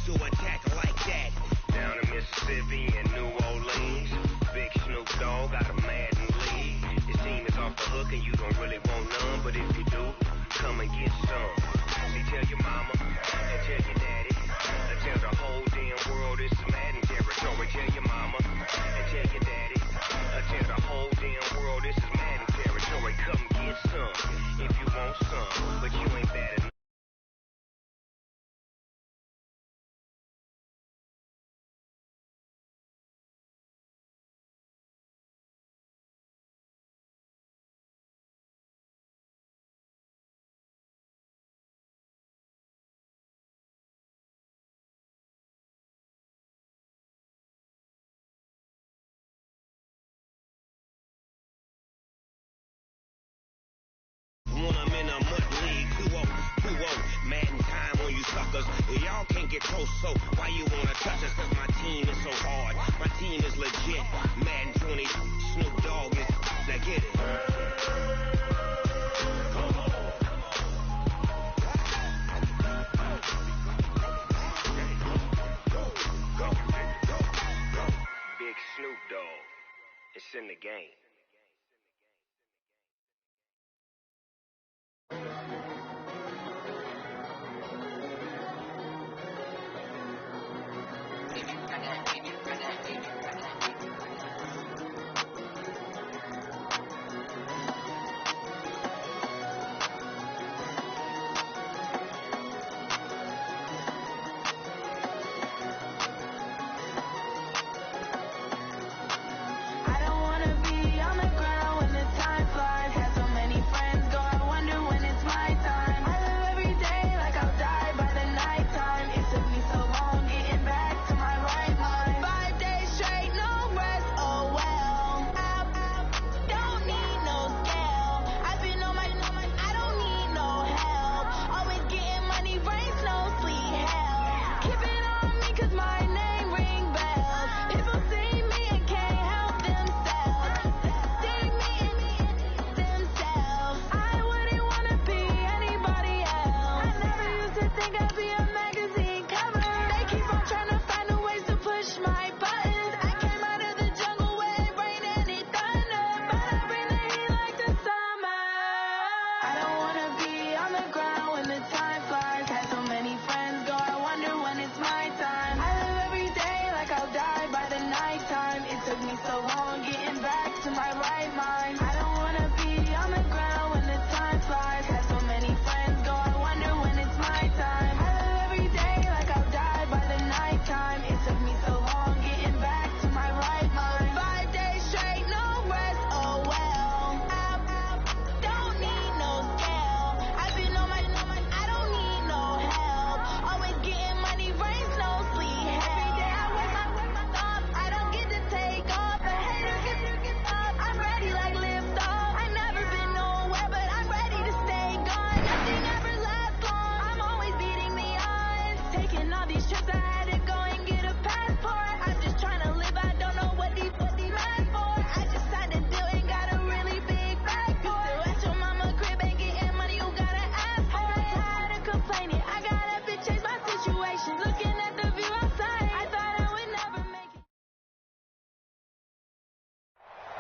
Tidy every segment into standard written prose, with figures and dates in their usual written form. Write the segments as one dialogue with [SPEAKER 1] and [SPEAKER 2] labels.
[SPEAKER 1] ways to attack like that.
[SPEAKER 2] Down in Mississippi and New Orleans, Big Snoop Dogg got a Madden league. Your team is off the hook and you don't really want none, but if you do, come and get some. See, tell your mama and tell your daddy, and tell the whole damn world this is Madden territory. Tell your mama and tell your daddy, and tell the whole damn world this is Madden territory. Come get some if you want some, but you ain't bad enough.
[SPEAKER 1] When I'm in a mud league, 2-0, Madden time on you suckers. Y'all can't get close, so why you wanna touch us? Cause my team is so hard, my team is legit. Madden 20, Snoop Dogg is, now get it.
[SPEAKER 2] Big Snoop Dogg, it's in the game.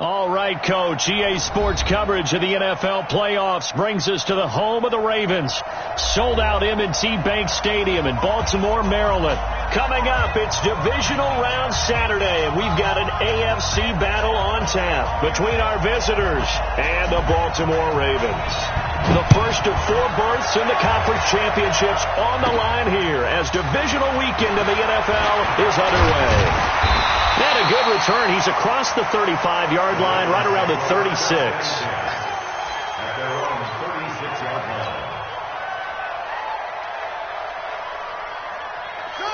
[SPEAKER 3] All right, Coach. EA Sports coverage of the NFL playoffs brings us to the home of the Ravens. Sold out M&T Bank Stadium in Baltimore, Maryland. Coming up, it's divisional round Saturday, and we've got an AFC battle on tap between our visitors and the Baltimore Ravens. The first of 4 berths in the conference championships on the line here as divisional weekend of the NFL is underway. And a good return. He's across the 35-yard line, right around the 36.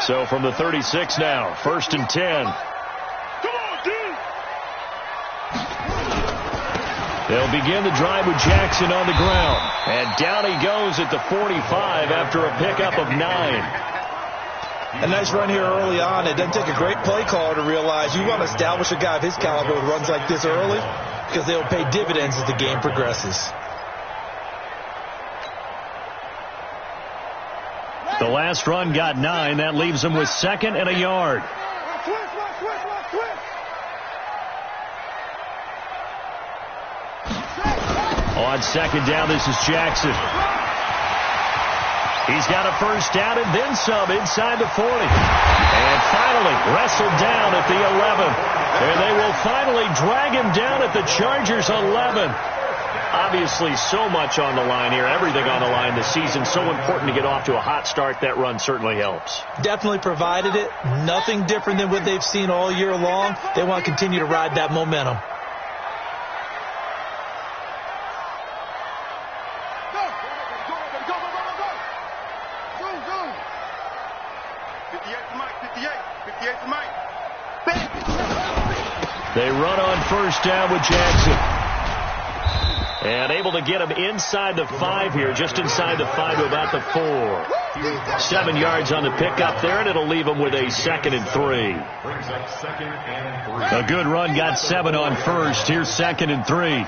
[SPEAKER 3] So from the 36 now, 1st and 10. They'll begin the drive with Jackson on the ground. And down he goes at the 45 after a pickup of 9.
[SPEAKER 4] A nice run here early on. It doesn't take a great play caller to realize you want to establish a guy of his caliber with runs like this early because they'll pay dividends as the game progresses.
[SPEAKER 3] The The last run got 9. That leaves them with 2nd and a yard. On 2nd down, this is Jackson. He's got a first down and then some inside the 40. And finally wrestled down at the 11. And they will finally drag him down at the Chargers' 11. Obviously, so much on the line here. Everything on the line this season. So important to get off to a hot start. That run certainly helps.
[SPEAKER 4] Definitely provided it. Nothing different than what they've seen all year long. They want to continue to ride that momentum.
[SPEAKER 3] They run on first down with Jackson. And able to get him inside the 5 here, just inside the 5 to about the 4. 7 yards on the pickup there, and it'll leave him with a 2nd and 3. A good run, got 7 on first. Here's 2nd and 3.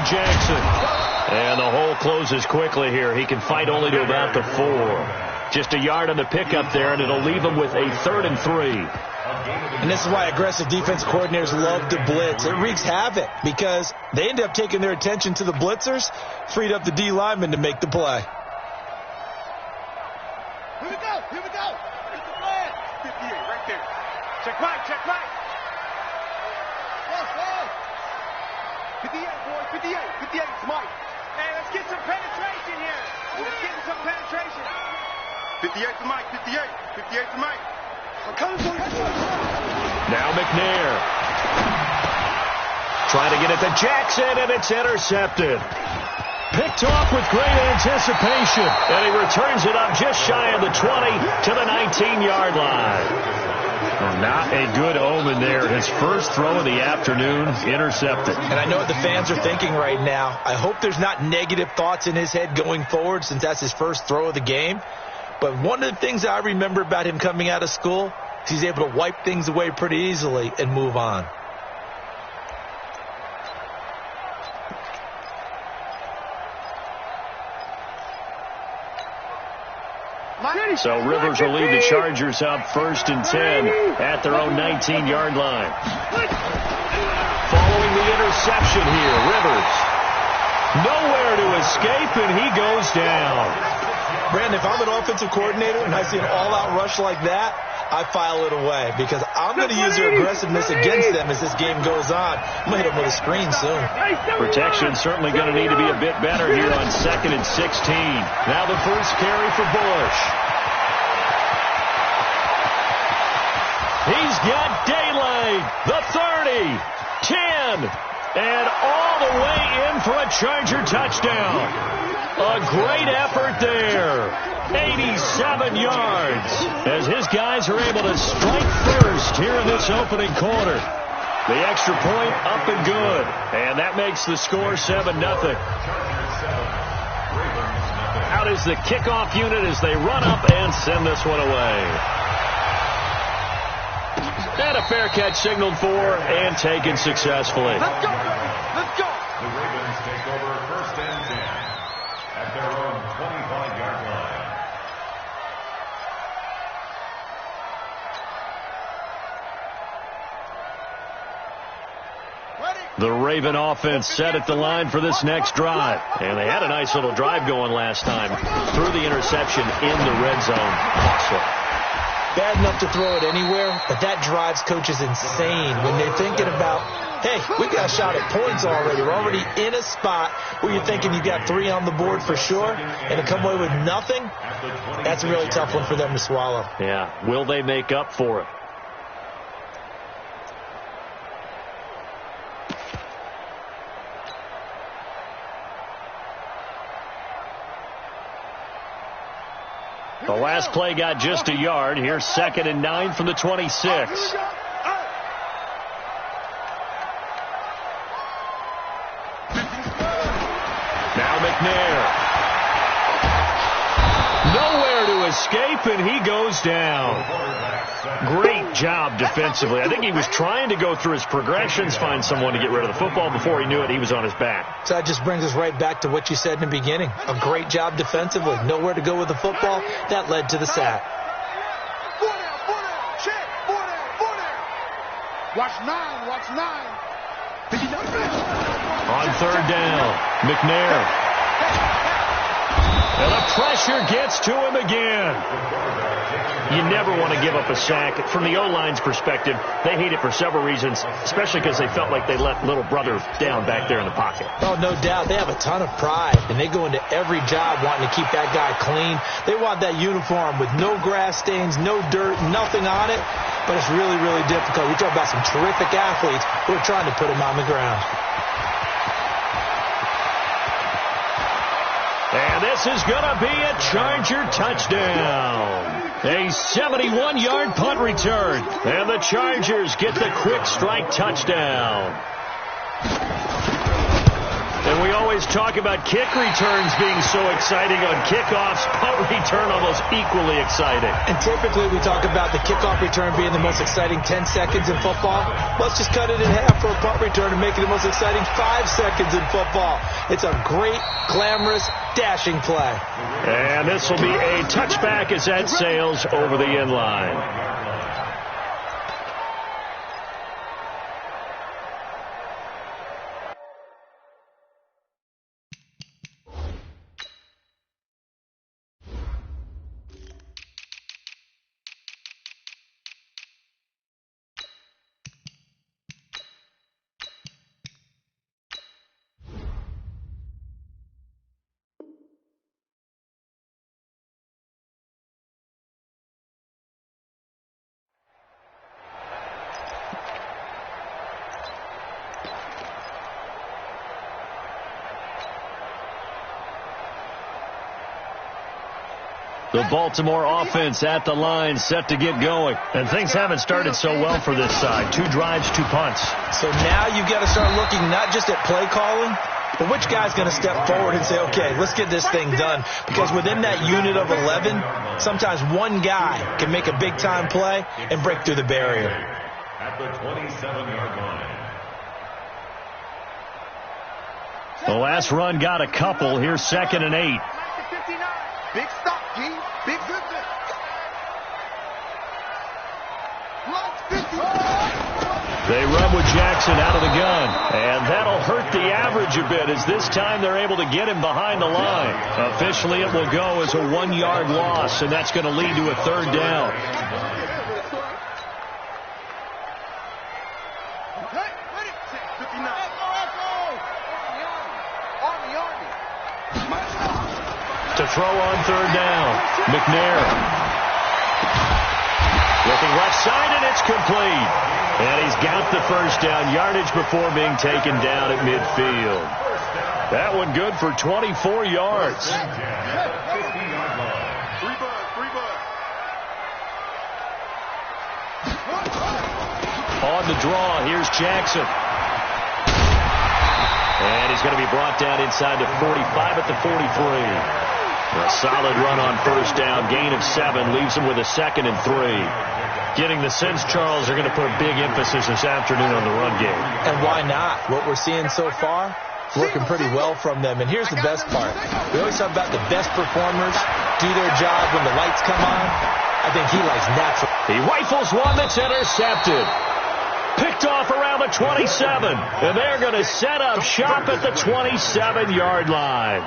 [SPEAKER 3] Jackson. And the hole closes quickly here. He can fight only to about the 4. Just a yard on the pickup there, and it'll leave him with a 3rd and 3.
[SPEAKER 4] And this is why aggressive defense coordinators love to blitz. It wreaks havoc because they end up taking their attention to the blitzers, freed up the D lineman to make the play.
[SPEAKER 5] Here we go. Get the flag. 58 right there. Check right. 58, boys, 58. 58, Mike. Hey, let's get some penetration here. Let's get some penetration. 58 to Mike, 58. 58 to Mike.
[SPEAKER 3] Now McNair. Trying to get it to Jackson, and it's intercepted. Picked off with great anticipation. And he returns it up just shy of the 20 to the 19-yard line. Not a good omen there. His first throw of the afternoon intercepted.
[SPEAKER 4] And I know what the fans are thinking right now. I hope there's not negative thoughts in his head going forward since that's his first throw of the game. But one of the things I remember about him coming out of school is he's able to wipe things away pretty easily and move on.
[SPEAKER 3] So Rivers will lead the Chargers up 1st and 10 at their own 19-yard line. Following the interception here, Rivers nowhere to escape, and he goes down.
[SPEAKER 4] Brandon, if I'm an offensive coordinator and I see an all-out rush like that, I file it away because I'm going to use their aggressiveness against them as this game goes on. I'm going to hit them with a screen soon.
[SPEAKER 3] Protection certainly going to need to be a bit better here on 2nd and 16. Now the first carry for Bush. He's got daylight. The 30, 10, and all the way in for a Charger touchdown. A great effort there. 87 yards as his guys are able to strike first here in this opening quarter. The extra point up and good. And that makes the score 7-0. Out is the kickoff unit as they run up and send this one away. And a fair catch signaled for and taken successfully.
[SPEAKER 5] Let's go. Let's go.
[SPEAKER 6] The Ravens take over 1st and 10 at their own 25-yard line.
[SPEAKER 3] The Raven offense set at the line for this next drive. And they had a nice little drive going last time. Threw the interception in the red zone. Costly.
[SPEAKER 4] Bad enough to throw it anywhere, but that drives coaches insane when they're thinking about, hey, we've got a shot at points already. We're already in a spot where you're thinking you've got 3 on the board for sure, and to come away with nothing, that's a really tough one for them to swallow.
[SPEAKER 3] Yeah. Will they make up for it? The last play got just a yard. Here's 2nd and 9 from the 26. Now McNair. escape, and he goes down. Great job defensively. I think he was trying to go through his progressions, find someone to get rid of the football. Before he knew it, he was on his back.
[SPEAKER 4] So that just brings us right back to what you said in the beginning. A great job defensively. Nowhere to go with the football. That led to the sack.
[SPEAKER 5] Watch 9, watch 9.
[SPEAKER 3] On third down, McNair. And the pressure gets to him again. You never want to give up a sack. From the O-line's perspective, they hate it for several reasons, especially because they felt like they let little brother down back there in the pocket.
[SPEAKER 4] Oh, no doubt. They have a ton of pride, and they go into every job wanting to keep that guy clean. They want that uniform with no grass stains, no dirt, nothing on it. But it's really, really difficult. We talk about some terrific athletes who are trying to put him on the ground.
[SPEAKER 3] And this is going to be a Charger touchdown. A 71-yard punt return. And the Chargers get the quick strike touchdown. And we always talk about kick returns being so exciting on kickoffs. Punt return almost equally exciting.
[SPEAKER 4] And typically we talk about the kickoff return being the most exciting 10 seconds in football. Let's just cut it in half for a punt return and make it the most exciting 5 seconds in football. It's a great, glamorous, dashing play.
[SPEAKER 3] And this will be a touchback as that sails over the end line. The Baltimore offense at the line, set to get going. And things haven't started so well for this side. 2 drives, 2 punts.
[SPEAKER 4] So now you've got to start looking not just at play calling, but which guy's going to step forward and say, okay, let's get this thing done. Because within that unit of 11, sometimes one guy can make a big-time play and break through the barrier.
[SPEAKER 6] At the 27-yard line.
[SPEAKER 3] The last run got a couple. Here's 2nd and 8.
[SPEAKER 5] Big stop, G. Big good.
[SPEAKER 3] They run with Jackson out of the gun. And that'll hurt the average a bit as this time they're able to get him behind the line. Officially, it will go as a 1-yard loss, and that's going to lead to a 3rd down. To throw on 3rd down, McNair. Looking left side, and it's complete. And he's got the first down, yardage before being taken down at midfield. That one good for 24 yards. On the draw, here's Jackson. And he's going to be brought down inside the 45 at the 43. A solid run on 1st down, gain of 7, leaves him with a 2nd and 3. Getting the sense, Charles, are going to put a big emphasis this afternoon on the run game.
[SPEAKER 4] And why not? What we're seeing so far, working pretty well from them. And here's the best part. We always talk about the best performers do their job when the lights come on. I think he likes natural.
[SPEAKER 3] He rifles one that's intercepted. Picked off around the 27. And they're going to set up shop at the 27-yard line.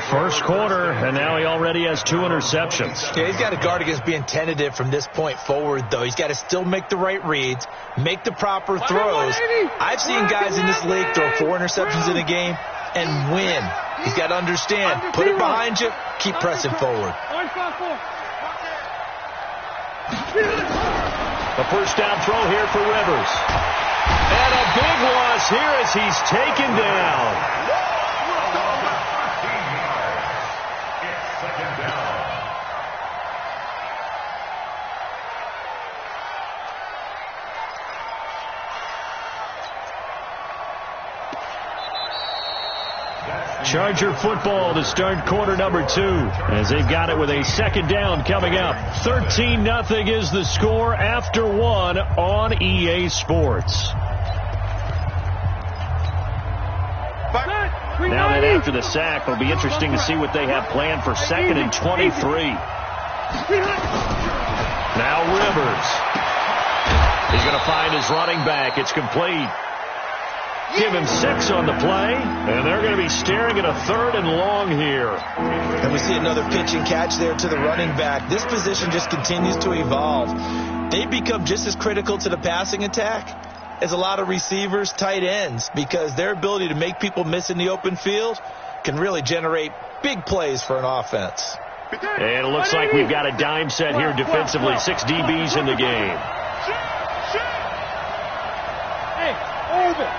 [SPEAKER 3] First quarter, and now he already has 2 interceptions.
[SPEAKER 4] Yeah, he's got to guard against being tentative from this point forward, though. He's got to still make the right reads, make the proper throws. I've seen guys in this league throw 4 interceptions in a game and win. He's got to understand, put it behind you, keep pressing forward.
[SPEAKER 3] A first down throw here for Rivers. And a big loss here as he's taken down. Charger football to start quarter number 2 as they've got it with a second down coming up. 13-0 is the score after 1 on EA Sports. Now that after the sack, it'll be interesting to see what they have planned for 2nd and 23. Now Rivers. He's going to find his running back. It's complete. Give him 6 on the play, and they're going to be staring at a 3rd and long here.
[SPEAKER 4] And we see another pitch and catch there to the running back. This position just continues to evolve. They become just as critical to the passing attack as a lot of receivers, tight ends, because their ability to make people miss in the open field can really generate big plays for an offense.
[SPEAKER 3] And it looks like we've got a dime set here defensively. 6 DBs in the game.
[SPEAKER 5] Hey, over.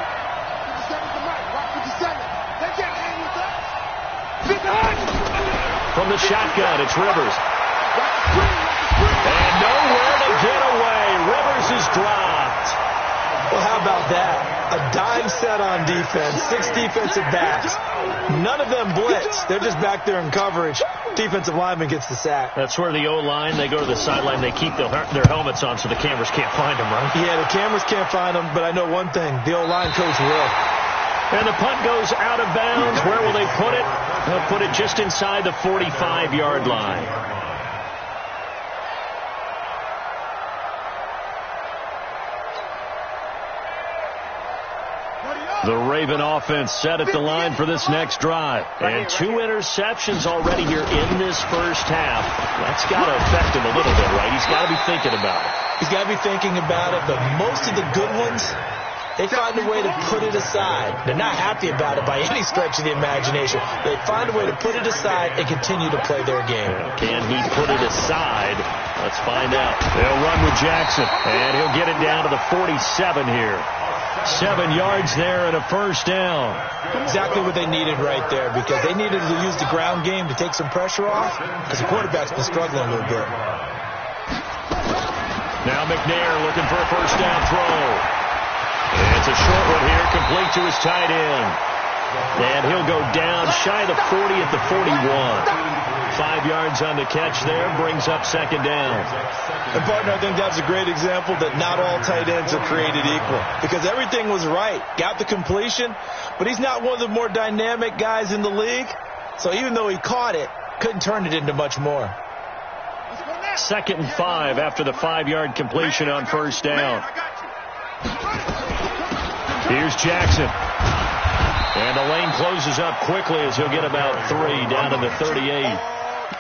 [SPEAKER 5] 57 to Mike. Watch 57. They can't handle that.
[SPEAKER 3] From the shotgun, it's Rivers. And nowhere to get away. Rivers is dropped.
[SPEAKER 4] Well, how about that? A dime set on defense, 6 defensive backs. None of them blitz. They're just back there in coverage. Defensive lineman gets the sack.
[SPEAKER 3] That's where the O-line, they go to the sideline, they keep their helmets on so the cameras can't find them, right?
[SPEAKER 4] Yeah, the cameras can't find them, but I know one thing. The O-line coach will.
[SPEAKER 3] And the punt goes out of bounds. Where will they put it? They'll put it just inside the 45-yard line. The Raven offense set at the line for this next drive. And 2 interceptions already here in this first half. That's got to affect him a little bit, right? He's got to be thinking about it.
[SPEAKER 4] He's got to be thinking about it, but most of the good ones, they find a way to put it aside. They're not happy about it by any stretch of the imagination. They find a way to put it aside and continue to play their game.
[SPEAKER 3] Can he put it aside? Let's find out. They'll run with Jackson, and he'll get it down to the 47 here. 7 yards there and a first down.
[SPEAKER 4] Exactly what they needed right there, because they needed to use the ground game to take some pressure off, because the quarterback's been struggling a little bit.
[SPEAKER 3] Now McNair looking for a first down throw. And it's a short one here, complete to his tight end. And he'll go down shy of the 40 at the 41. 5 yards on the catch there, brings up second down.
[SPEAKER 4] And, partner, I think that's a great example that not all tight ends are created equal, because everything was right. Got the completion, but he's not one of the more dynamic guys in the league. So even though he caught it, couldn't turn it into much more.
[SPEAKER 3] 2nd and 5 after the 5-yard completion on first down. Here's Jackson. And the lane closes up quickly as he'll get about 3 down to the 38.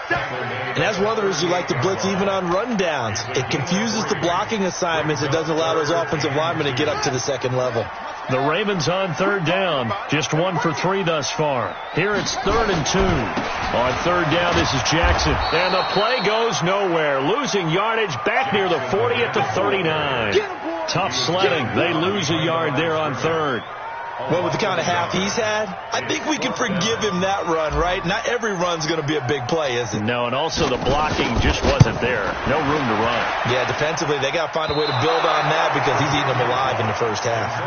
[SPEAKER 4] And that's one of the reasons you like to blitz even on rundowns. It confuses the blocking assignments. It doesn't allow those offensive linemen to get up to the second level.
[SPEAKER 3] The Ravens on 3rd down. Just 1 for 3 thus far. Here it's 3rd and 2. On 3rd down, this is Jackson. And the play goes nowhere. Losing yardage back near the 40 at the 39. Tough sledding. They lose a yard there on 3rd.
[SPEAKER 4] Well, with the kind of half he's had, I think we can forgive him that run, right? Not every run's going to be a big play, is it?
[SPEAKER 3] No, and also the blocking just wasn't there. No room to run.
[SPEAKER 4] Yeah, defensively, they got to find a way to build on that because he's eating them alive in the first half.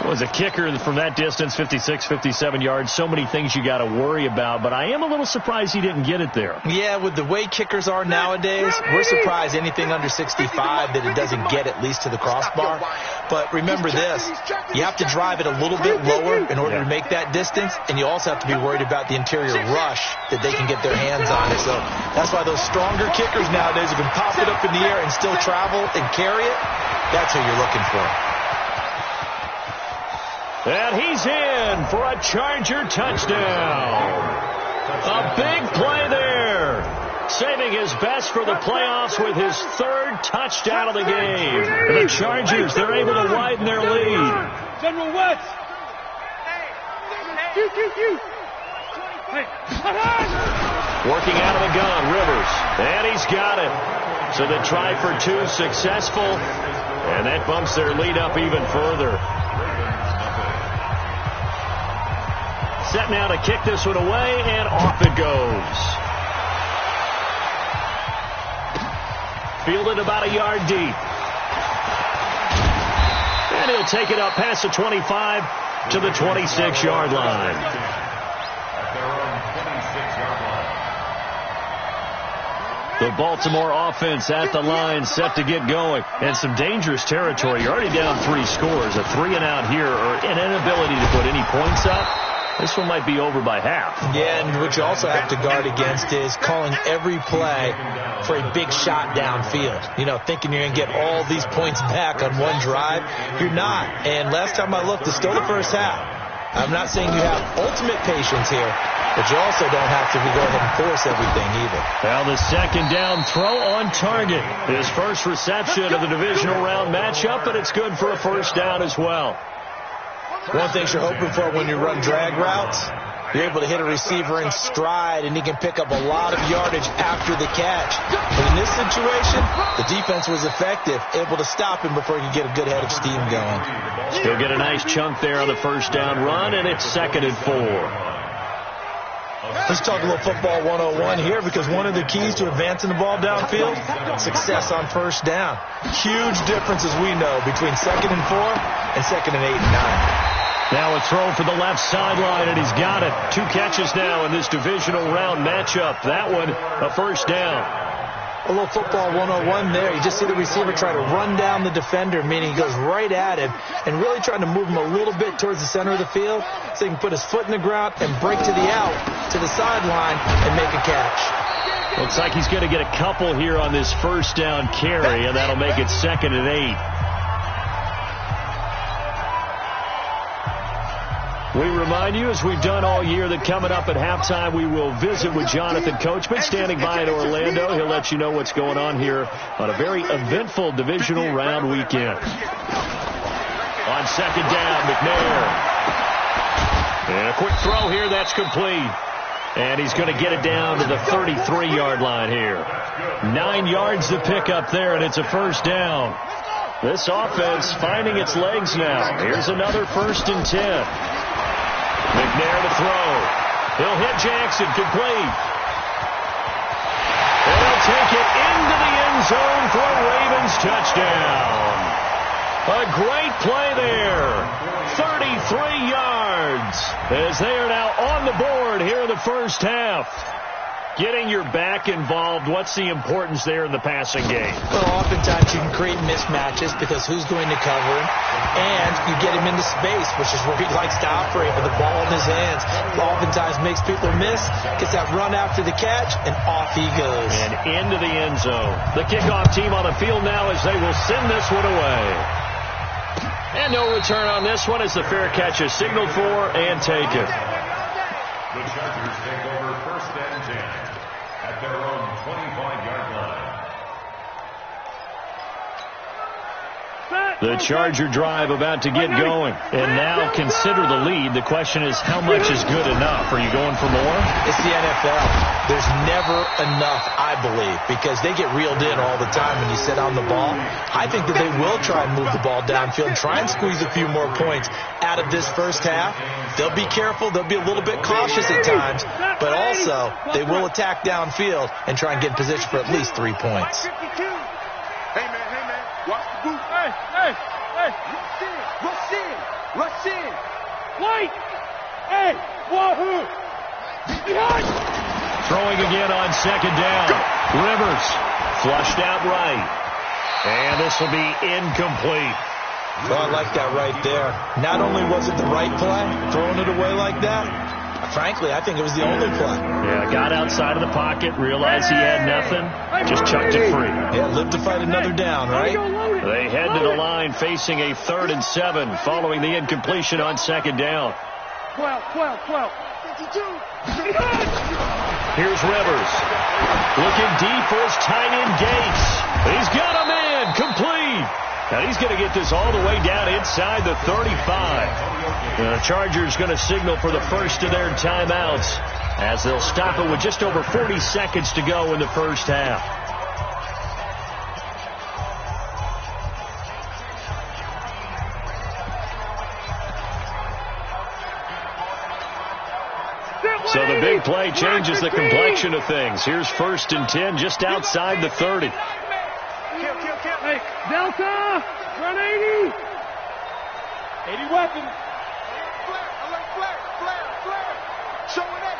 [SPEAKER 3] Well, as a kicker from that distance, 56, 57 yards, so many things you got to worry about, but I am a little surprised he didn't get it there.
[SPEAKER 4] Yeah, with the way kickers are nowadays, we're surprised anything under 65 that it doesn't get at least to the crossbar. But remember this, you have to drive it a little bit lower in order to make that distance, and you also have to be worried about the interior rush that they can get their hands on it. So that's why those stronger kickers nowadays who can pop it up in the air and still travel and carry it, that's who you're looking for.
[SPEAKER 3] And he's in for a Charger touchdown. A big play there. Saving his best for the playoffs with his 3rd touchdown of the game. And the Chargers, they're able to widen their lead.
[SPEAKER 5] General West.
[SPEAKER 3] Working out of the gun, Rivers. And he's got it. So the try for 2 successful. And that bumps their lead up even further. Set now to kick this one away, and off it goes. Fielded about a yard deep. And he'll take it up past the 25 to the 26-yard line. The Baltimore offense at the line, set to get going. And some dangerous territory. You're already down 3 scores. A 3-and-out here, or an inability to put any points up. This one might be over by half. Yeah, and what you also have to guard against is calling every play for a big shot downfield. You know, thinking you're going to get all these points back on one drive. You're not. And last time I looked, it's still the first half. I'm not saying you have ultimate patience here, but you also don't have to go ahead and force everything either. Well, the second down throw on target. His first reception of the divisional round matchup, but it's good for a first down as well. One thing you're hoping for when you run drag routes, you're able to hit a receiver in stride, and he can pick up a lot of yardage after the catch. But in this situation, the defense was effective, able to stop him before he could get a good head of steam going. Still get a nice chunk there on the first down run, and it's 2nd and 4. Let's talk a little football 101 here, because one of the keys to advancing the ball downfield, success on first down. Huge difference, as we know, between 2nd and 4 and 2nd and 8 and 9. Now a throw for the left sideline, and he's got it. 2 catches now in this divisional round matchup. That one, a first down. A little football 101 there. You just see the receiver try to run down the defender, meaning he goes right at him and really trying to move him a little bit towards the center of the field so he can put his foot in the ground and break to the out, to the sideline, and make a catch. Looks like he's going to get a couple here on this first down carry, and that'll make it 2nd and 8. We remind you, as we've done all year, that coming up at halftime, we will visit with Jonathan Coachman, standing by in Orlando. He'll let you know what's going on here on a very eventful divisional round weekend. On second down, McNair. And a quick throw here, that's complete. And he's going to get it down to the 33-yard line here. 9 yards to pick up there, and it's a first down. This offense finding its legs now. Here's another 1st and 10. McNair to throw. He'll hit Jackson, complete. And he'll take it into the end zone for a Ravens touchdown. A great play there. 33 yards as they are now on the board here in the first half. Getting your back involved, what's the importance there in the passing game? Well, oftentimes you can create mismatches because who's going to cover him, and you get him into space, which is where he likes to operate with the ball in his hands. Oftentimes makes people miss, gets that run after the catch, and off he goes. And into the end zone. The kickoff team on the field now as they will send this one away. And no return on this one as the fair catch is signaled for and taken.
[SPEAKER 6] The Chargers take over 1st and 10 at their own 25-yard line.
[SPEAKER 3] The Charger drive about to get going. And now consider the lead. The question is, how much is good enough? Are you going for more?
[SPEAKER 4] It's the NFL. There's never enough, I believe, because they get reeled in all the time when you sit on the ball. I think that they will try and move the ball downfield and try and squeeze a few more points out of this first half. They'll be careful. They'll be a little bit cautious at times, but also they will attack downfield and try and get in position for at least 3 points.
[SPEAKER 5] Hey, man, watch the boot. Hey, rush in. Wait. Hey, wahoo. Behind.
[SPEAKER 3] Throwing again on second down. Rivers flushed out right. And this will be incomplete.
[SPEAKER 4] Well, I like that right there. Not only was it the right play, throwing it away like that, frankly, I think it was the only play.
[SPEAKER 3] Yeah, got outside of the pocket, realized he had nothing, just chucked it free.
[SPEAKER 4] Yeah, lived to fight another down, right?
[SPEAKER 3] They head to the line facing a 3rd and 7 following the incompletion on second down.
[SPEAKER 5] 12. 52.
[SPEAKER 3] Here's Rivers. Looking deep for his tight end Gates. He's got a man, complete. And he's going to get this all the way down inside the 35. The Chargers going to signal for the first of their timeouts as they'll stop it with just over 40 seconds to go in the first half. So the big play changes the complexion of things. Here's 1st and 10 just outside the 30.
[SPEAKER 5] Hey, Delta, run 80. 80 weapon. Flare. Showing up.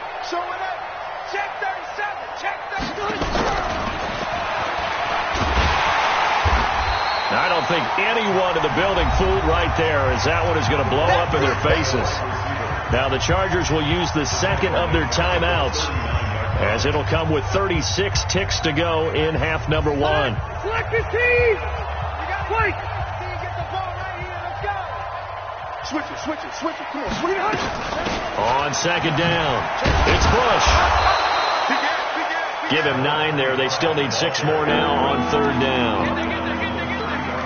[SPEAKER 5] Check 37.
[SPEAKER 3] I don't think anyone in the building fooled right there, as that one is going to blow up in their faces. Now the Chargers will use the second of their timeouts, as it'll come with 36 ticks to go in half number 1.
[SPEAKER 5] Select your team! Wait! Get the ball right here. Let's go! Switch it. Come on, sweetheart.
[SPEAKER 3] On second down, it's Bush. Give him 9 there. They still need 6 more now on third down.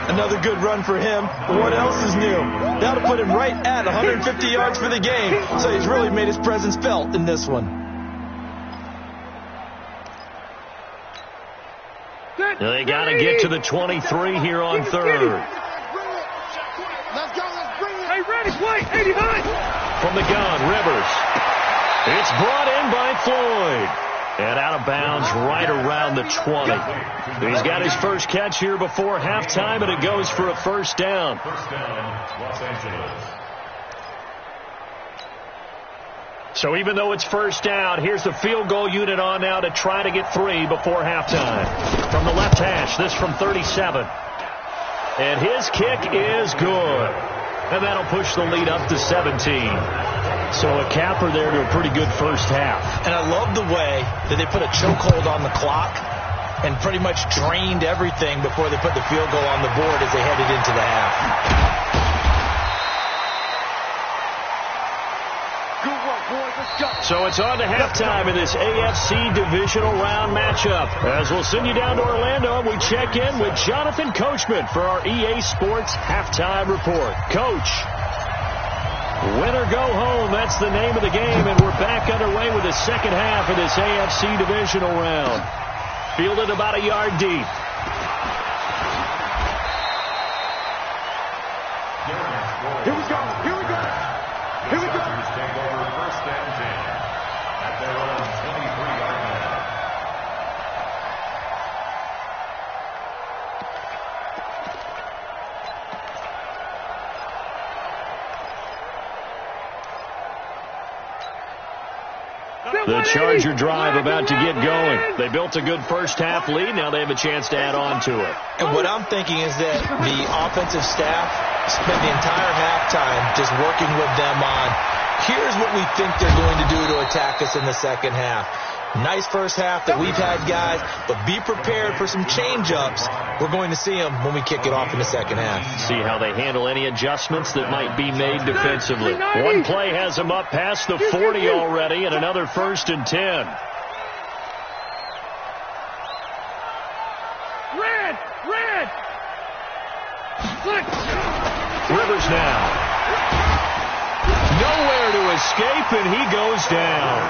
[SPEAKER 4] Another good run for him. What else is new? That'll put him right at 150 yards for the game. So he's really made his presence felt in this one.
[SPEAKER 3] They got to get to the 23 here on third.
[SPEAKER 5] Let's go. Let's bring it. Hey, ready, play. 89.
[SPEAKER 3] From the gun, Rivers. It's brought in by Floyd. And out of bounds right around the 20. He's got his first catch here before halftime, and it goes for a first down.
[SPEAKER 6] First down, Los Angeles.
[SPEAKER 3] So even though it's first down, here's the field goal unit on now to try to get 3 before halftime. From the left hash, this from 37. And his kick is good. And that'll push the lead up to 17. So a capper there to a pretty good first half.
[SPEAKER 4] And I love the way that they put a chokehold on the clock and pretty much drained everything before they put the field goal on the board as they headed into the half.
[SPEAKER 5] Good work, boys. Let's go.
[SPEAKER 3] So it's on to halftime in this AFC divisional round matchup. As we'll send you down to Orlando, we check in with Jonathan Coachman for our EA Sports Halftime Report. Coach, win or go home, that's the name of the game, and we're back underway with the second half of this AFC divisional round. Fielded about a yard deep.
[SPEAKER 5] Here we go.
[SPEAKER 6] Take over first and 10 at their own 23-yard line.
[SPEAKER 3] The Charger drive about to get going. They built a good first half lead. Now they have a chance to add on to it.
[SPEAKER 4] And what I'm thinking is that the offensive staff spent the entire halftime just working with them on, here's what we think they're going to do to attack us in the second half. Nice first half that we've had, guys, but be prepared for some change-ups. We're going to see them when we kick it off in the second half.
[SPEAKER 3] See how they handle any adjustments that might be made defensively. One play has them up past the 40 already, and another first and 10.
[SPEAKER 5] Red.
[SPEAKER 3] Rivers now. Nowhere to escape, and he goes down.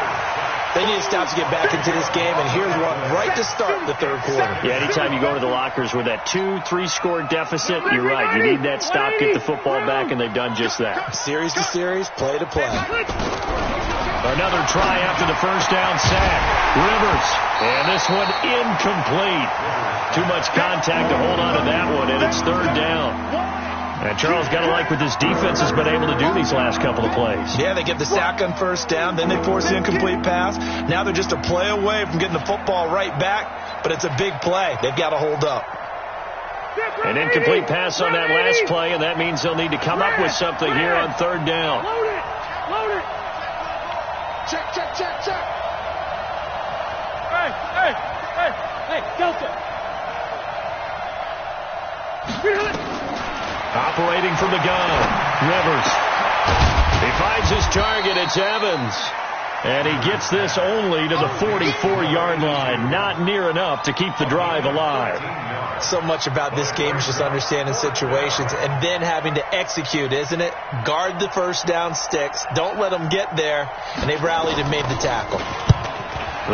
[SPEAKER 4] They need to stop to get back into this game, and here's one right to start the third quarter.
[SPEAKER 3] Yeah, anytime you go to the lockers with that 2-3 score deficit, you're right. You need that stop, get the football back, and they've done just that.
[SPEAKER 4] Series to series, play to play.
[SPEAKER 3] Another try after the first down sack. Rivers, and this one incomplete. Too much contact to hold on to that one, and it's third down. And Charles, got to like what this defense has been able to do these last couple of plays.
[SPEAKER 4] Yeah, they get the sack on first down, then they force the incomplete pass. Now they're just a play away from getting the football right back, but it's a big play. They've got to hold up.
[SPEAKER 3] An incomplete pass on that last play, and that means they'll need to come up with something here on third down.
[SPEAKER 5] Load it. Check. Hey, Delta.
[SPEAKER 3] Operating from the gun, Rivers. He finds his target, it's Evans. And he gets this only to the 44-yard line. Not near enough to keep the drive alive.
[SPEAKER 4] So much about this game is just understanding situations and then having to execute, isn't it? Guard the first down sticks. Don't let them get there. And they've rallied and made the tackle.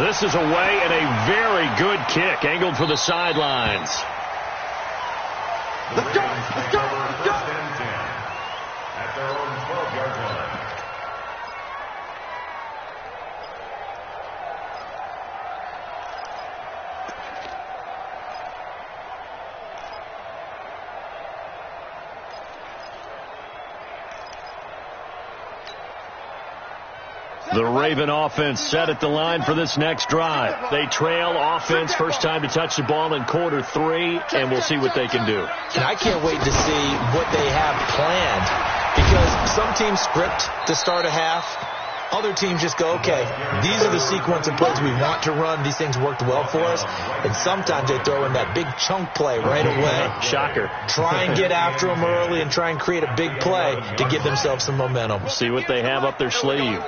[SPEAKER 3] This is away and a very good kick, angled for the sidelines.
[SPEAKER 6] Let's go. First and 10 at their own 12-yard line.
[SPEAKER 3] The Raven offense set at the line for this next drive. They trail offense, first time to touch the ball in quarter 3, and we'll see what they can do.
[SPEAKER 4] And I can't wait to see what they have planned, because some teams script to start a half. Other teams just go, okay, these are the sequence of plays we want to run. These things worked well for us. And sometimes they throw in that big chunk play right away.
[SPEAKER 3] Shocker.
[SPEAKER 4] Try and get after them early and try and create a big play to give themselves some momentum.
[SPEAKER 3] See what they have up their sleeve.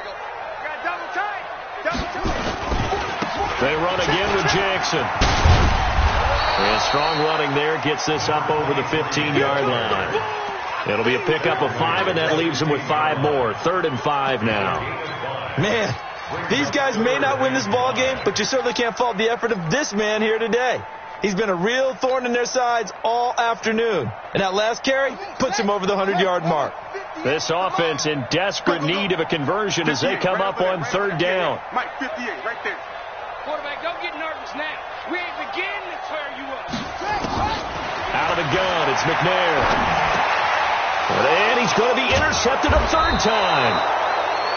[SPEAKER 3] They run again with Jackson. And strong running there gets this up over the 15-yard line. It'll be a pickup of 5, and that leaves them with 5 more. 3rd and 5 now.
[SPEAKER 4] Man, these guys may not win this ball game, but you certainly can't fault the effort of this man here today. He's been a real thorn in their sides all afternoon. And that last carry puts him over the 100-yard mark.
[SPEAKER 3] This offense in desperate need of a conversion as they come up on 3rd down.
[SPEAKER 5] Mike, 58, right there.
[SPEAKER 7] Quarterback, don't get nervous now. We ain't beginning to tear you up.
[SPEAKER 3] Out of the gun, it's McNair. And he's going to be intercepted a 3rd time.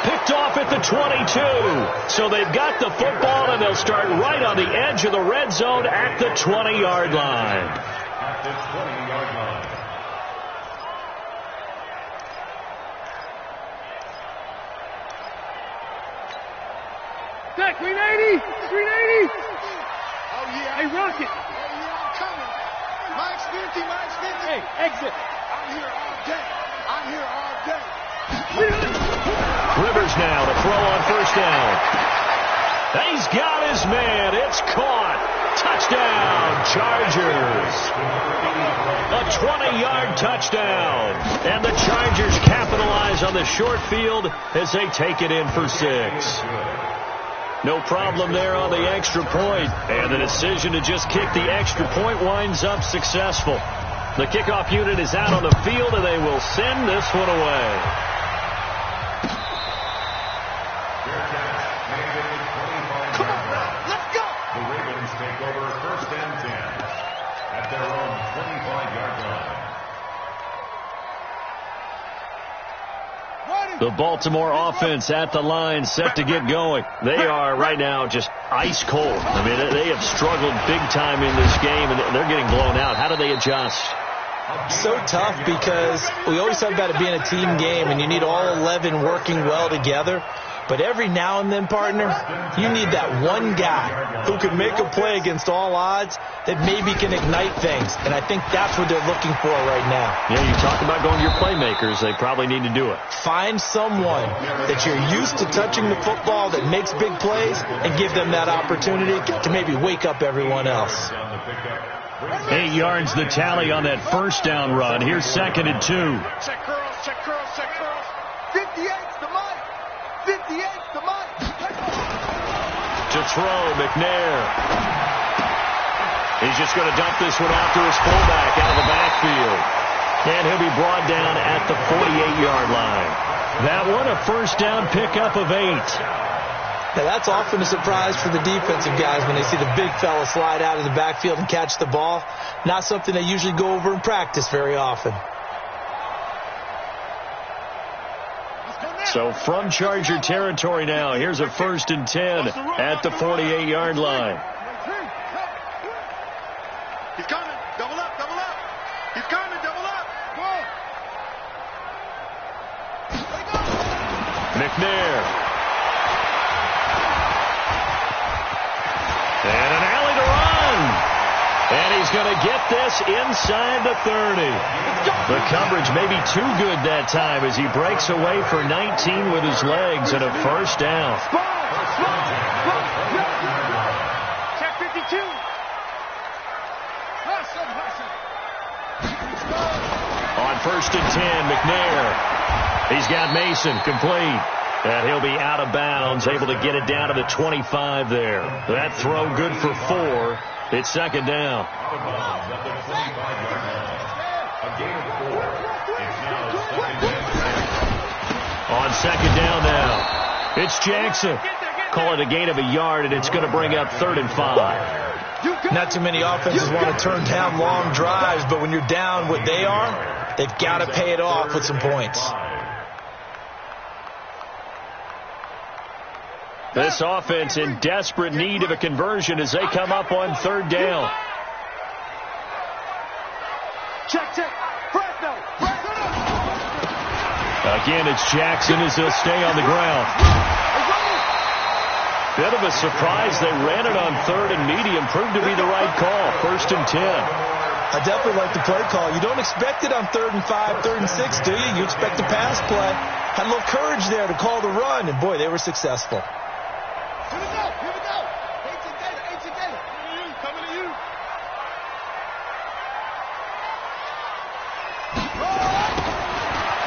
[SPEAKER 3] Picked off at the 22. So they've got the football, and they'll start right on the edge of the red zone at the 20-yard line.
[SPEAKER 6] At the 20-yard line.
[SPEAKER 7] Zach, 380! 380!
[SPEAKER 5] Oh, yeah.
[SPEAKER 7] Hey, Rocket!
[SPEAKER 5] Oh, yeah, I'm coming. Mike's 50, Mike's 50.
[SPEAKER 7] Hey, exit!
[SPEAKER 5] I'm here all day. I'm here all day.
[SPEAKER 3] Rivers now to throw on 1st down. He's got his man. It's caught. Touchdown, Chargers. A 20-yard touchdown. And the Chargers capitalize on the short field as they take it in for 6. No problem there on the extra point. And the decision to just kick the extra point winds up successful. The kickoff unit is out on the field, and they will send this one away.
[SPEAKER 5] Let's go.
[SPEAKER 6] The Ravens take over 1st and 10 at their own 25-yard line.
[SPEAKER 3] The Baltimore offense at the line, set to get going. They are right now just ice cold. I mean, they have struggled big time in this game, and they're getting blown out. How do they adjust?
[SPEAKER 4] So tough, because we always talk about it being a team game, and you need all 11 working well together. But every now and then, partner, you need that one guy who can make a play against all odds that maybe can ignite things. And I think that's what they're looking for right now.
[SPEAKER 3] Yeah, you talk about going to your playmakers. They probably need to do it.
[SPEAKER 4] Find someone that you're used to touching the football that makes big plays and give them that opportunity to maybe wake up everyone else.
[SPEAKER 3] 8 yards the tally on that 1st down run. Here's 2nd and 2.
[SPEAKER 5] Check curls, check curls, check curls. 58's the Mike. 58's the Mike.
[SPEAKER 3] To throw, McNair. He's just going to dump this one out to his fullback out of the backfield. And he'll be brought down at the 48-yard line. That one a 1st down pickup of 8.
[SPEAKER 4] Now, that's often a surprise for the defensive guys when they see the big fella slide out of the backfield and catch the ball. Not something they usually go over in practice very often.
[SPEAKER 3] So from Charger territory now, here's a 1st and 10 at the 48-yard line.
[SPEAKER 5] He's coming. Double up, double up. He's coming, double up. Go.
[SPEAKER 3] McNair. And an alley to run. And he's going to get this inside the 30. The coverage may be too good that time as he breaks away for 19 with his legs and a 1st down.
[SPEAKER 7] Check 52.
[SPEAKER 3] On 1st and 10, McNair. He's got Mason complete. And he'll be out of bounds, able to get it down to the 25 there. That throw good for 4. It's 2nd down.
[SPEAKER 6] Out of bounds at the 25-yard line. A gain of 4. It's now 2nd and 6.
[SPEAKER 3] On 2nd down now, it's Jackson. Call it a gain of a yard, and it's going to bring up 3rd and 5.
[SPEAKER 4] Not too many offenses want to turn down long drives, but when you're down what they are, they've got to pay it off with some points.
[SPEAKER 3] This offense in desperate need of a conversion as they come up on third down.
[SPEAKER 5] Check. Fresno.
[SPEAKER 3] Again, it's Jackson as he'll stay on the ground. Bit of a surprise. They ran it on third and medium. Proved to be the right call. 1st and 10.
[SPEAKER 4] I definitely like the play call. You don't expect it on 3rd and 5, 3rd and 6, do you? You expect the pass play. Had a little courage there to call the run, and boy, they were successful.
[SPEAKER 5] Here we go. Coming to you.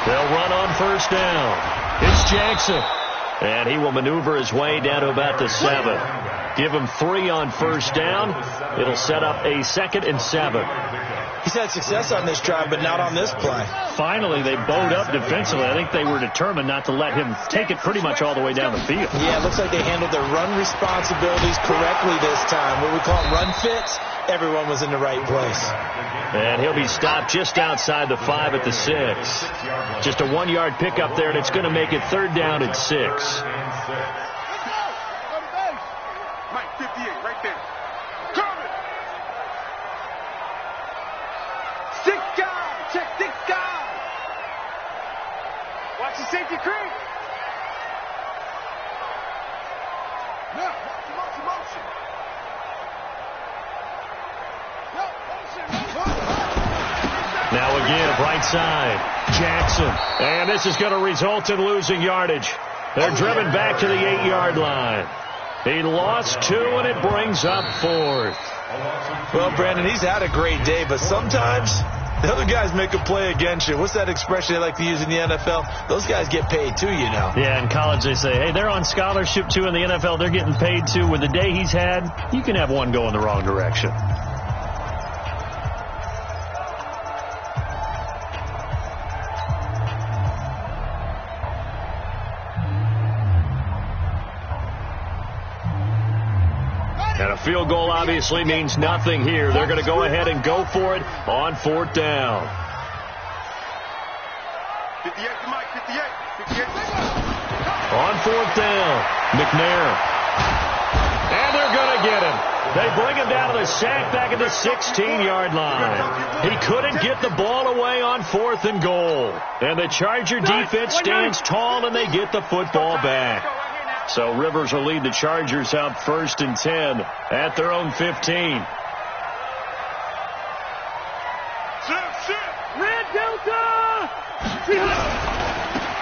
[SPEAKER 3] They'll run on 1st down. It's Jackson. And he will maneuver his way down to about the 7. Give him 3 on 1st down. It'll set up a 2nd and 7.
[SPEAKER 4] He's had success on this drive, but not on this play.
[SPEAKER 3] Finally, they bowed up defensively. I think they were determined not to let him take it pretty much all the way down the field.
[SPEAKER 4] Yeah, it looks like they handled their run responsibilities correctly this time. What we call run fits, everyone was in the right place.
[SPEAKER 3] And he'll be stopped just outside the 5 at the 6. Just a 1-yard pickup there, and it's going to make it 3rd down and 6.
[SPEAKER 5] Mike, 58, right there. Coming. 6 guys. Check 6 guys. Watch the safety creep. No, motion.
[SPEAKER 3] Now again, right side, Jackson. And this is going to result in losing yardage. They're driven back to the 8-yard line. He lost 2, and it brings up 4th.
[SPEAKER 4] Well, Brandon, he's had a great day, but sometimes the other guys make a play against you. What's that expression they like to use in the NFL? Those guys get paid too, you know.
[SPEAKER 3] Yeah, in college they say, hey, they're on scholarship too. In the NFL, they're getting paid too. With the day he's had, you can have one go in the wrong direction. And a field goal obviously means nothing here. They're going to go ahead and go for it on 4th down.
[SPEAKER 5] 58 to Mike, 58.
[SPEAKER 3] On 4th down, McNair. And they're going to get him. They bring him down to the sack back at the 16-yard line. He couldn't get the ball away on 4th and goal. And the Charger defense stands tall, and they get the football back. So Rivers will lead the Chargers out 1st and 10 at their own 15.
[SPEAKER 7] Red Delta!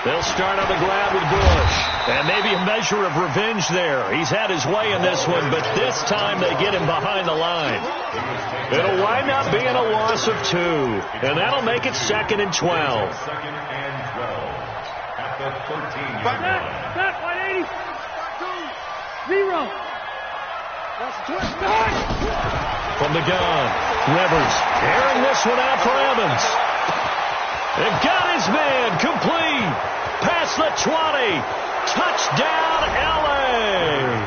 [SPEAKER 3] They'll start on the ground with Bush. And maybe a measure of revenge there. He's had his way in this one, but this time they get him behind the line. It'll wind up being a loss of 2. And that'll make it 2nd and 12.
[SPEAKER 6] 2nd and 12 at the 13-yard line.
[SPEAKER 7] Back, 180. 0.
[SPEAKER 3] From the gun, Rivers airing this one out for Evans. They've got his man complete. Past the 20. Touchdown, L.A.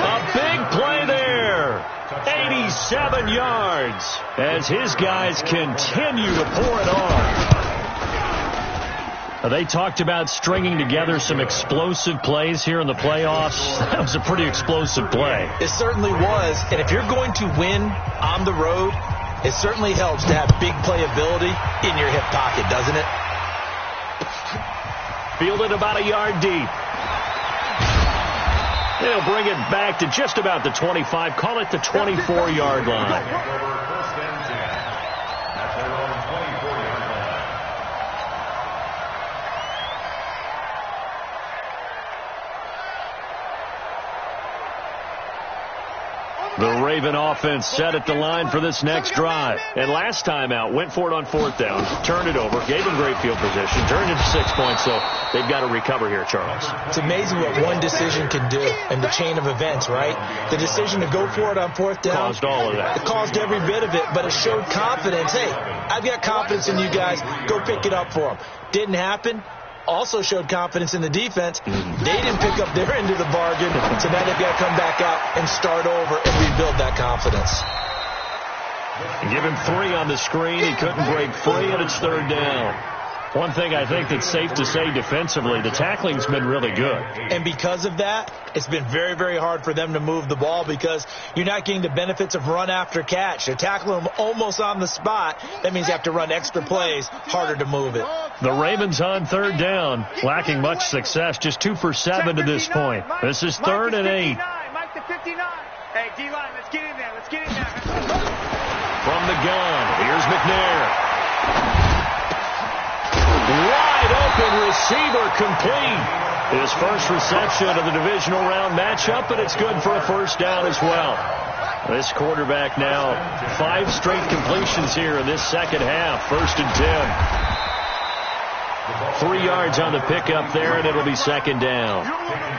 [SPEAKER 3] A big play there. 87 yards as his guys continue to pour it on. They talked about stringing together some explosive plays here in the playoffs. That was a pretty explosive play.
[SPEAKER 4] It certainly was. And if you're going to win on the road, it certainly helps to have big playability in your hip pocket, doesn't it?
[SPEAKER 3] Fielded about a yard deep. They'll bring it back to just about the 25. Call it the 24-yard line. The Raven offense set at the line for this next drive. And last time out, went for it on 4th down, turned it over, gave them great field position, turned it to 6 points, so they've got to recover here, Charles.
[SPEAKER 4] It's amazing what one decision can do in the chain of events, right? The decision to go for it on 4th down.
[SPEAKER 3] Caused all of that.
[SPEAKER 4] It caused every bit of it, but it showed confidence. Hey, I've got confidence in you guys. Go pick it up for them. Didn't happen. Also showed confidence in the defense. They didn't pick up their end of the bargain, so now they've got to come back out and start over and rebuild that confidence.
[SPEAKER 3] Give him 3 on the screen. He couldn't break free, and it's 3rd down. One thing I think that's safe to say defensively, the tackling's been really good.
[SPEAKER 4] And because of that, it's been very, very hard for them to move the ball because you're not getting the benefits of run after catch. They're tackling them almost on the spot. That means you have to run extra plays, harder to move it.
[SPEAKER 3] The Ravens on third down, lacking much success, just 2 for 7 to this point. This is 3rd and 8.
[SPEAKER 5] Mike to 59. Hey, D-line, let's get in there. Let's get in there.
[SPEAKER 3] From the gun, here's McNair. Wide open receiver complete. His first reception of the divisional round matchup, but it's good for a first down as well. This quarterback now 5 straight completions here in this second half. 1st and 10. 3 yards on the pickup there, and it'll be 2nd down.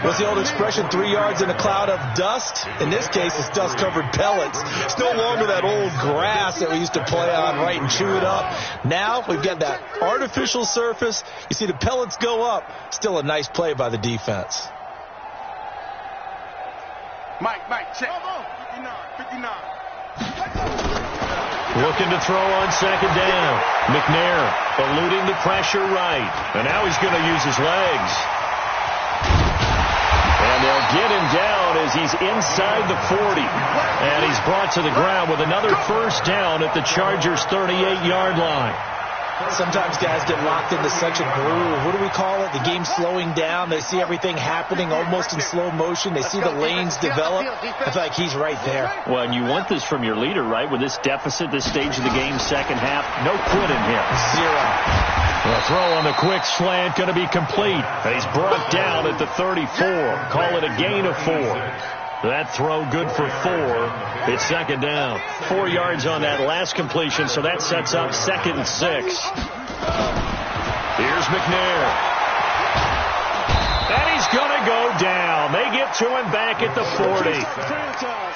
[SPEAKER 4] What's the old expression, 3 yards in a cloud of dust? In this case, it's dust-covered pellets. It's no longer that old grass that we used to play on, right, and chew it up. Now we've got that artificial surface. You see the pellets go up. Still a nice play by the defense.
[SPEAKER 5] Mike, check. 59.
[SPEAKER 3] Looking to throw on 2nd down. McNair eluding the pressure right. And now he's going to use his legs. And they'll get him down as he's inside the 40. And he's brought to the ground with another first down at the Chargers' 38-yard line.
[SPEAKER 4] Sometimes guys get locked into such a groove. What do we call it? The game's slowing down. They see everything happening almost in slow motion. They see the lanes develop. I feel like he's right there.
[SPEAKER 3] Well, and you want this from your leader, right? With this deficit, this stage of the game, second half, no quitting here.
[SPEAKER 4] 0.
[SPEAKER 3] The throw on the quick slant going to be complete. And he's brought down at the 34. Call it a gain of 4. That throw good for 4. It's 2nd down. 4 yards on that last completion, so that sets up 2nd and 6. Here's McNair. And he's going to go down. They get to him back at the 40.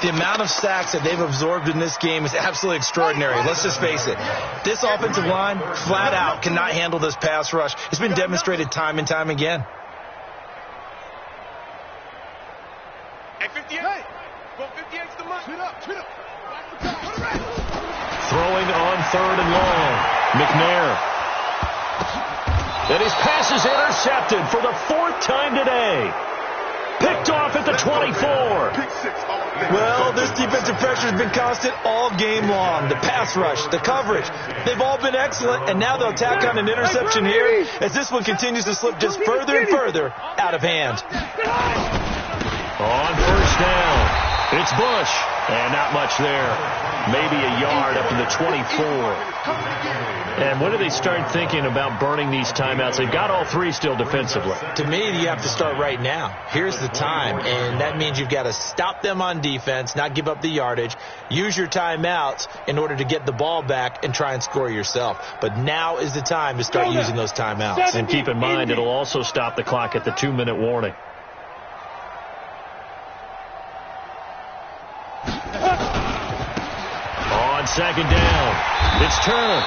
[SPEAKER 4] The amount of sacks that they've absorbed in this game is absolutely extraordinary. Let's just face it. This offensive line, flat out, cannot handle this pass rush. It's been demonstrated time and time again.
[SPEAKER 5] Hey, 58. Well, 58's the money. Treat up.
[SPEAKER 3] Throwing on 3rd and long. McNair. And his pass is intercepted for the 4th time today. Picked off at the 24.
[SPEAKER 4] Well, this defensive pressure has been constant all game long. The pass rush, the coverage, they've all been excellent, and now they'll tack on an interception here as this one continues to slip just further and further out of hand.
[SPEAKER 3] On first down, it's Bush, and not much there. Maybe a yard up to the 24. And when do they start thinking about burning these timeouts? They've got all 3 still defensively.
[SPEAKER 4] To me, you have to start right now. Here's the time, and that means you've got to stop them on defense, not give up the yardage, use your timeouts in order to get the ball back and try and score yourself. But now is the time to start using those timeouts.
[SPEAKER 3] And keep in mind, it'll also stop the clock at the 2-minute warning. On 2nd down, it's Turner.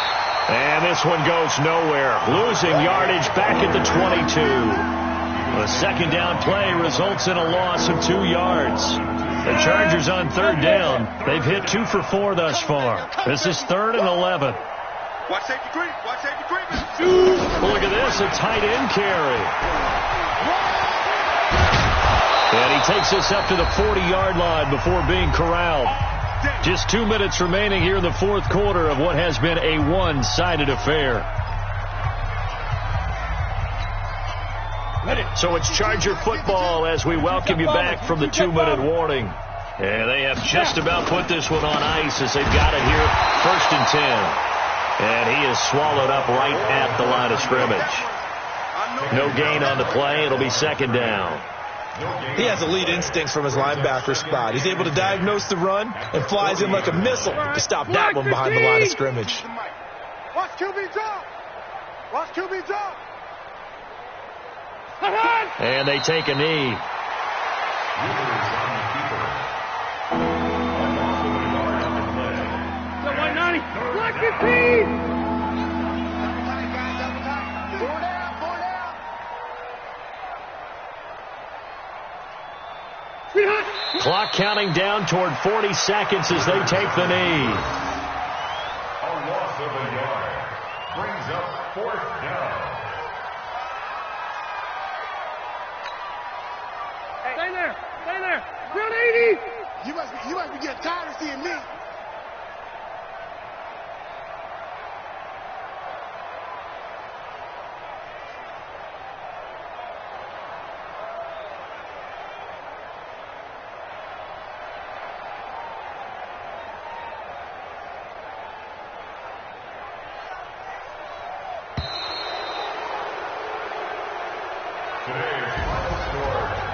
[SPEAKER 3] And this one goes nowhere. Losing yardage back at the 22. A 2nd down play results in a loss of 2 yards. The Chargers on 3rd down. They've hit 2 for 4 thus far. This is 3rd and 11.
[SPEAKER 5] Watch safety creep. Watch safety creep.
[SPEAKER 3] Look at this, a tight end carry. And he takes us up to the 40-yard line before being corralled. Just 2 minutes remaining here in the 4th quarter of what has been a one-sided affair. So it's Charger football as we welcome you back from the 2-minute warning. And they have just about put this one on ice as they've got it here, 1st and 10. And he is swallowed up right at the line of scrimmage. No gain on the play. It'll be 2nd down.
[SPEAKER 4] He has elite instincts from his linebacker spot. He's able to diagnose the run and flies in like a missile to stop that one behind the line of scrimmage.
[SPEAKER 5] Watch QB drop. Watch QB drop.
[SPEAKER 3] And they take a knee.
[SPEAKER 7] Watch your feet.
[SPEAKER 3] Clock counting down toward 40 seconds as they take the knee.
[SPEAKER 6] A loss of a yard brings up fourth down.
[SPEAKER 7] Stay there. Stay there. Run 80.
[SPEAKER 5] You must be getting tired of seeing me.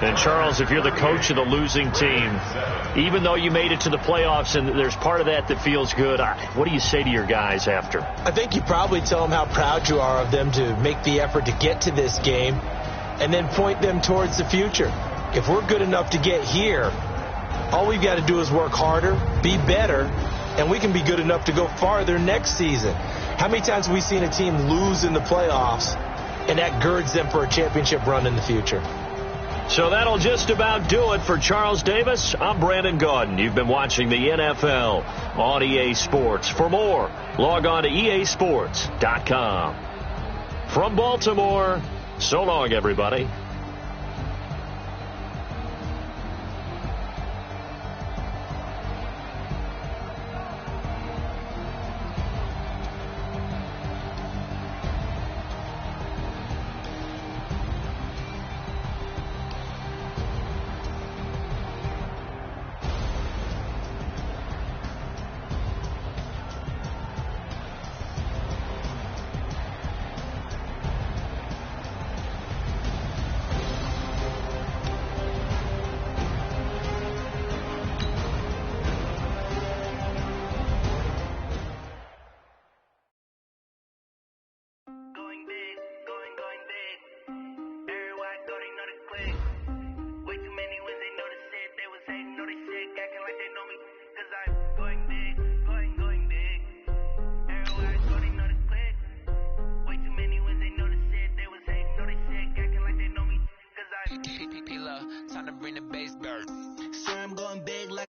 [SPEAKER 3] And Charles, if you're the coach of the losing team, even though you made it to the playoffs and there's part of that feels good, what do you say to your guys after?
[SPEAKER 4] I think you probably tell them how proud you are of them to make the effort to get to this game and then point them towards the future. If we're good enough to get here, all we've got to do is work harder, be better, and we can be good enough to go farther next season. How many times have we seen a team lose in the playoffs and that girds them for a championship run in the future?
[SPEAKER 3] So that'll just about do it for Charles Davis. I'm Brandon Gaudin. You've been watching the NFL on EA Sports. For more, log on to easports.com. From Baltimore, so long, everybody.
[SPEAKER 8] Time to bring the bass bird. Sir, I'm going big like